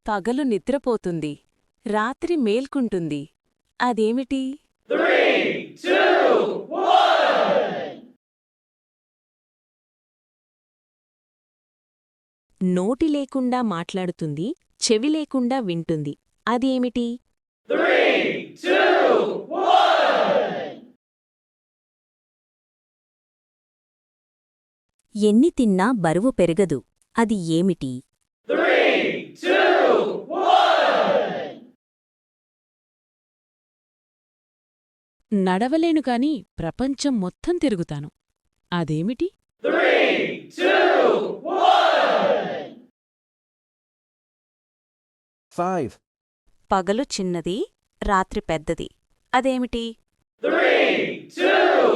పగలు నిద్రపోతుంది, రాత్రి మేల్కుంటుంది. అదేమిటి? 3, 2, 1. నోటి లేకుండా మాట్లాడుతుంది, చెవి లేకుండా వింటుంది. అదేమిటి? 3, 2, 1. ఎన్ని తిన్నా బరువు పెరగదు. అది ఏమిటి? 3, 2, 1. నడవలేను కాని ప్రపంచం మొత్తం తిరుగుతాను. అదేమిటి? 3, 2, 1. 5, పగలు చిన్నది, రాత్రి పెద్దది. అదేమిటి? 3, 2,